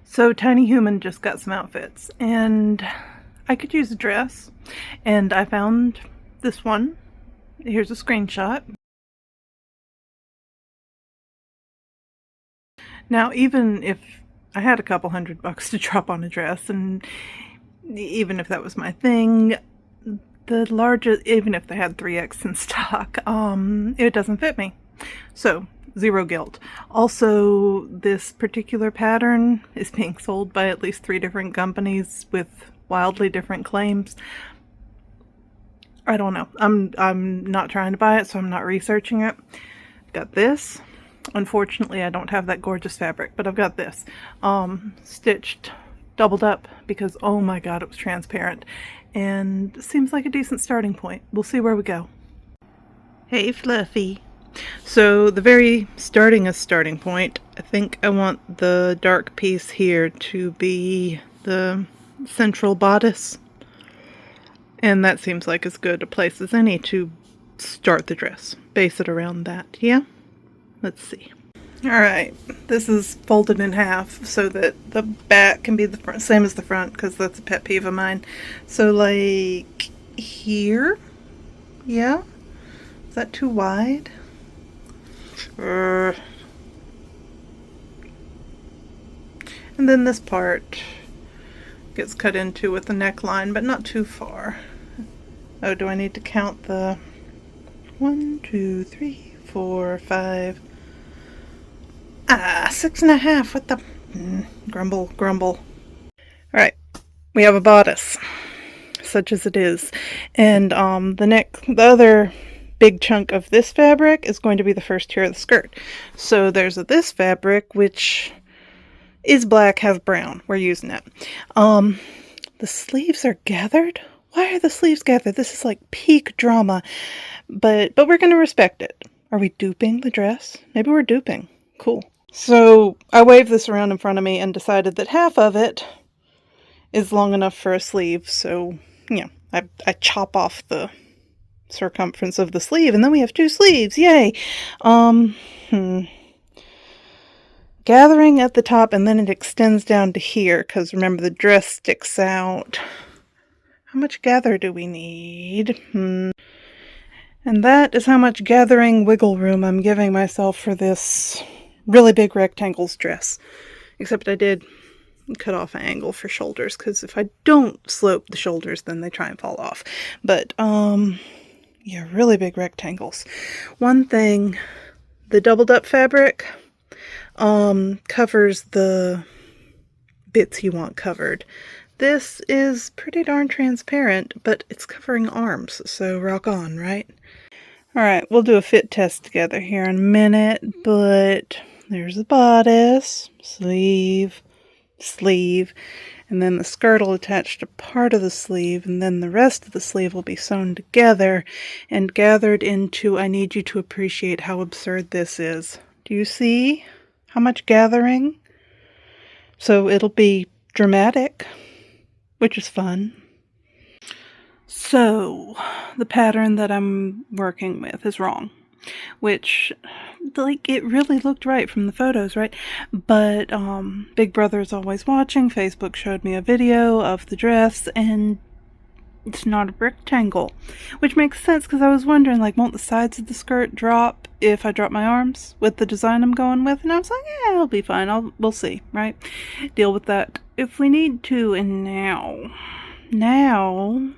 So Tiny Human just got some outfits, and I could use a dress, and I found this one. Here's a screenshot. Now, even if I had a couple $100 to drop on a dress, and even if that was my thing, the largest, even if they had 3X in stock, it doesn't fit me. So, zero guilt. Also, this particular pattern is being sold by at least 3 different companies with wildly different claims. I don't know. I'm not trying to buy it, so I'm not researching it. I've got this. Unfortunately, I don't have that gorgeous fabric, but I've got this. Stitched, doubled up, because oh my god, it was transparent. And seems like a decent starting point. We'll see where we go. Hey, Fluffy. So the very starting point, I think I want the dark piece here to be the central bodice. And that seems like as good a place as any to start the dress. Base it around that, yeah? Let's see. Alright, this is folded in half so that the back can be the front, same as the front, because that's a pet peeve of mine. So like here? Yeah? Is that too wide? And then this part gets cut into with the neckline, but not too far. Oh, do I need to count the 1, 2, 3, 4, 5? 6.5. What the grumble, grumble. Alright, we have a bodice, such as it is. And the other big chunk of this fabric is going to be the first tier of the skirt. So there's this fabric, which is black, has brown. We're using it. The sleeves are gathered? Why are the sleeves gathered? This is like peak drama. But we're going to respect it. Are we duping the dress? Maybe we're duping. Cool. So I waved this around in front of me and decided that half of it is long enough for a sleeve. So, yeah, I chop off the circumference of the sleeve, and then we have 2 sleeves. Yay! Gathering at the top, and then it extends down to here, because remember, the dress sticks out. How much gather do we need? And that is how much gathering wiggle room I'm giving myself for this really big rectangles dress. Except I did cut off an angle for shoulders, because if I don't slope the shoulders, then they try and fall off. But, yeah, really big rectangles. One thing, the doubled up fabric covers the bits you want covered. This is pretty darn transparent, but it's covering arms, so rock on, right? Alright, we'll do a fit test together here in a minute, but there's the bodice, sleeve, and then the skirt will attach to part of the sleeve, and then the rest of the sleeve will be sewn together and gathered into, I need you to appreciate how absurd this is. Do you see how much gathering? So it'll be dramatic, which is fun. So the pattern that I'm working with is wrong, which, like, it really looked right from the photos, right? But Big Brother is always watching. Facebook showed me a video of the dress, and it's not a rectangle, which makes sense, because I was wondering, like, won't the sides of the skirt drop if I drop my arms with the design I'm going with? And I was like, yeah, it'll be fine. We'll see, right? Deal with that if we need to. And now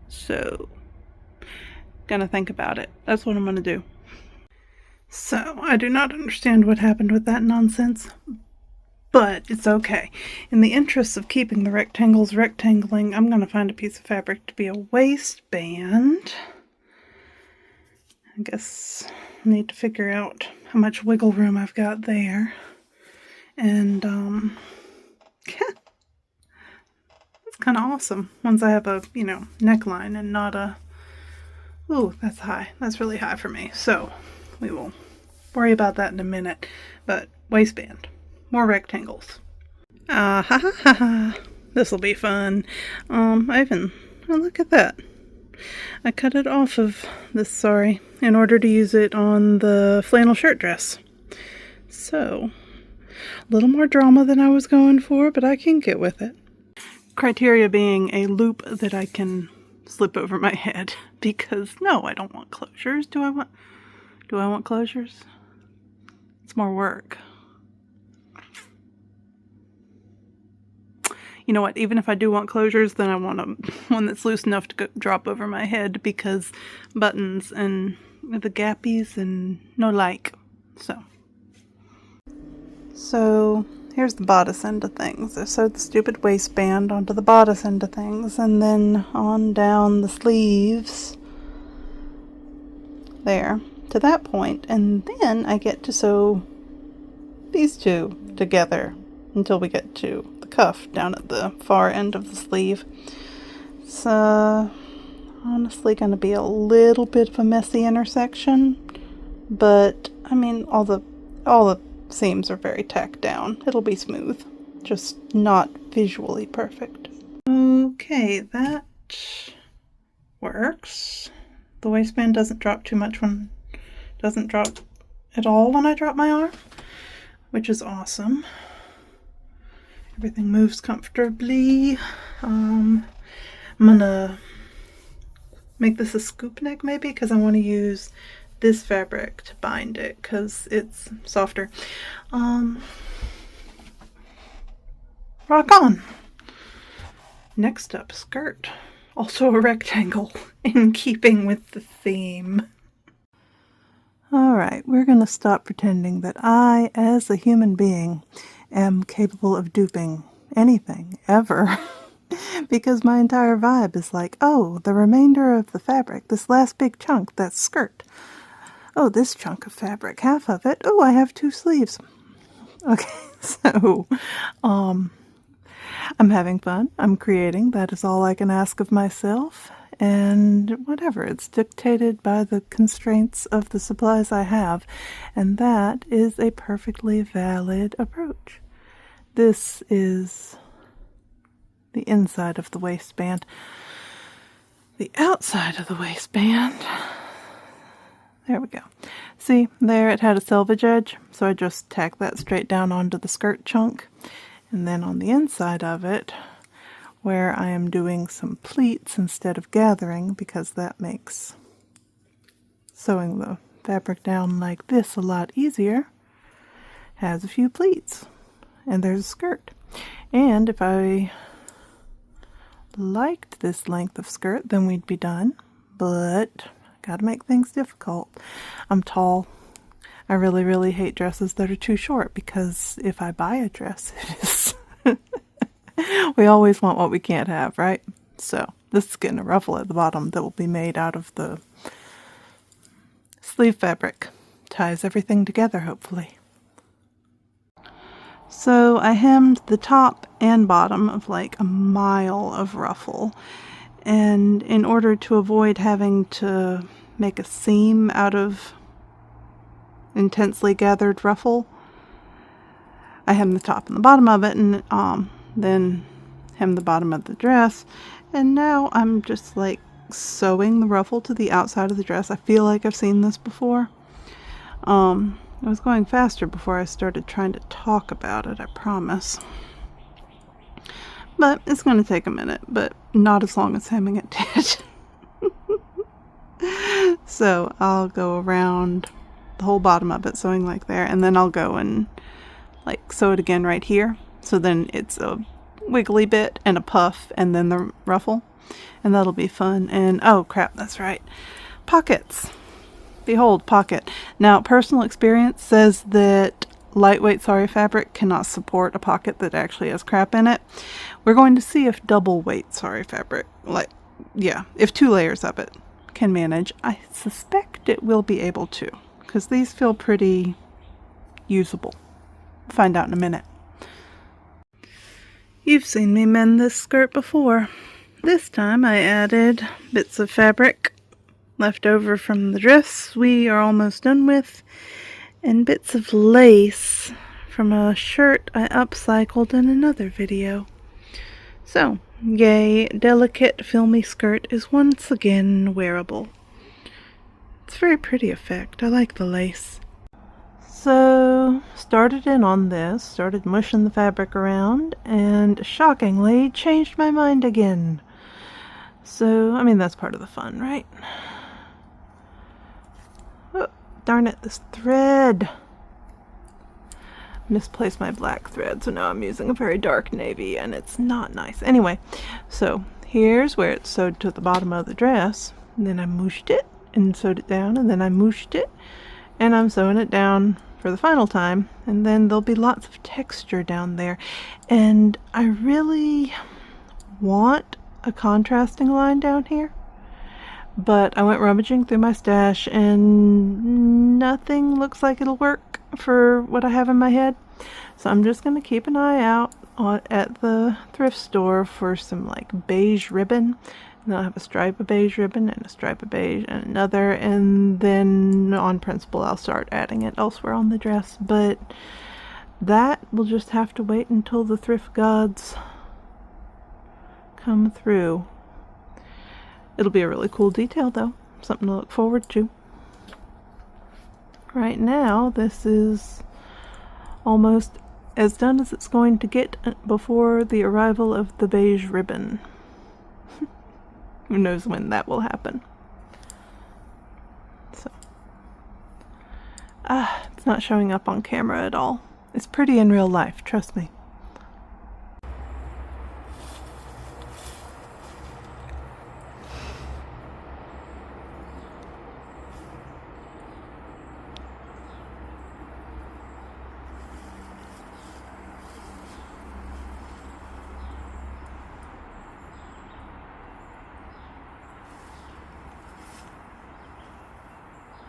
so gonna think about it. That's what I'm gonna do. So I do not understand what happened with that nonsense, but it's okay. In the interest of keeping the rectangles rectangling, I'm gonna find a piece of fabric to be a waistband. I guess I need to figure out how much wiggle room I've got there. And it's kind of awesome once I have a, neckline and not a, ooh, that's high. That's really high for me. So we will worry about that in a minute. But waistband, more rectangles. This will be fun. Oh, look at that. I cut it off of this sari in order to use it on the flannel shirt dress. So, a little more drama than I was going for, but I can get with it. Criteria being a loop that I can slip over my head, because no, I don't want closures. Do I want closures? It's more work. You know what, even if I do want closures, then I want one that's loose enough to drop over my head, because buttons and the gappies and no like. So here's the bodice end of things. I sewed the stupid waistband onto the bodice end of things, and then on down the sleeves there to that point, and then I get to sew these two together until we get to the cuff down at the far end of the sleeve. It's honestly going to be a little bit of a messy intersection, but I mean all the seams are very tacked down. It'll be smooth, just not visually perfect. Okay, that works. The waistband doesn't drop too much doesn't drop at all when I drop my arm, which is awesome. Everything moves comfortably. I'm gonna make this a scoop neck maybe, because I want to use this fabric to bind it because it's softer. Rock on! Next up, skirt. Also a rectangle, in keeping with the theme. Alright, we're going to stop pretending that I, as a human being, am capable of duping anything, ever. Because my entire vibe is like, oh, the remainder of the fabric, this last big chunk, that's skirt. Oh, this chunk of fabric, half of it. Oh, I have 2 sleeves. Okay, so, I'm having fun. I'm creating. That is all I can ask of myself. And whatever, it's dictated by the constraints of the supplies I have. And that is a perfectly valid approach. This is the inside of the waistband. The outside of the waistband, there we go. See, there it had a selvage edge, so I just tacked that straight down onto the skirt chunk. And then on the inside of it, where I am doing some pleats instead of gathering, because that makes sewing the fabric down like this a lot easier, has a few pleats. And there's a skirt. And if I liked this length of skirt, then we'd be done. But I gotta make things difficult. I'm tall. I really, really hate dresses that are too short, because if I buy a dress, it is... we always want what we can't have, right? So this is getting a ruffle at the bottom that will be made out of the sleeve fabric. Ties everything together, hopefully. So I hemmed the top and bottom of like a mile of ruffle, and in order to avoid having to make a seam out of intensely gathered ruffle, I hemmed the top and the bottom of it, and then hem the bottom of the dress, and now I'm just like sewing the ruffle to the outside of the dress. I feel like I've seen this before. I was going faster before I started trying to talk about it, I promise. But it's going to take a minute, but not as long as hemming it did. So I'll go around the whole bottom of it, sewing like there, and then I'll go and like sew it again right here. So then it's a wiggly bit and a puff and then the ruffle, and that'll be fun. And oh crap, that's right, pockets. Behold, pocket. Now, personal experience says that lightweight sari fabric cannot support a pocket that actually has crap in it. We're going to see if double weight sari fabric, if 2 layers of it can manage. I suspect it will be able to, because these feel pretty usable. Find out in a minute. You've seen me mend this skirt before. This time I added bits of fabric left over from the dress we are almost done with, and bits of lace from a shirt I upcycled in another video. So Yay, delicate filmy skirt is once again wearable. It's a very pretty effect. I like the lace. So, started in on this, started mushing the fabric around, and shockingly changed my mind again. So, I mean, that's part of the fun, right? Oh, darn it, this thread. Misplaced my black thread, so now I'm using a very dark navy, and it's not nice. Anyway, so here's where it's sewed to the bottom of the dress, and then I mooshed it and sewed it down, and then I mooshed it, and I'm sewing it down for the final time, and then there'll be lots of texture down there, and I really want a contrasting line down here, but I went rummaging through my stash and nothing looks like it'll work for what I have in my head. So I'm just going to keep an eye out at the thrift store for some like beige ribbon. And then I'll have a stripe of beige ribbon and a stripe of beige and another, and then on principle I'll start adding it elsewhere on the dress. But that will just have to wait until the thrift gods come through. It'll be a really cool detail though, something to look forward to. Right now, this is almost as done as it's going to get before the arrival of the beige ribbon. Who knows when that will happen. So, it's not showing up on camera at all. It's pretty in real life, trust me.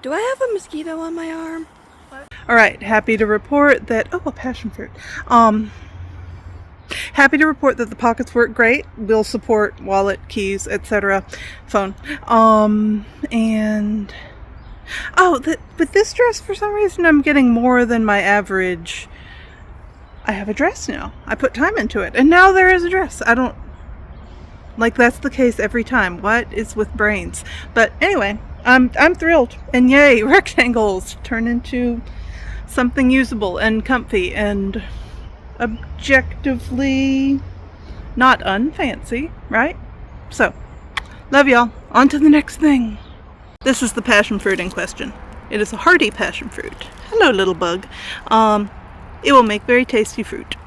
Do I have a mosquito on my arm? Alright, happy to report that, oh, a passion fruit. Happy to report that the pockets work great. Will support wallet, keys, etc. Phone. And, oh, with this dress, for some reason, I'm getting more than my average. I have a dress now. I put time into it, and now there is a dress. I don't, like, that's the case every time. What is with brains? But anyway, I'm thrilled, and yay, rectangles turn into something usable and comfy and objectively not unfancy, right? So, love y'all. On to the next thing. This is the passion fruit in question. It is a hardy passion fruit. Hello, little bug. It will make very tasty fruit.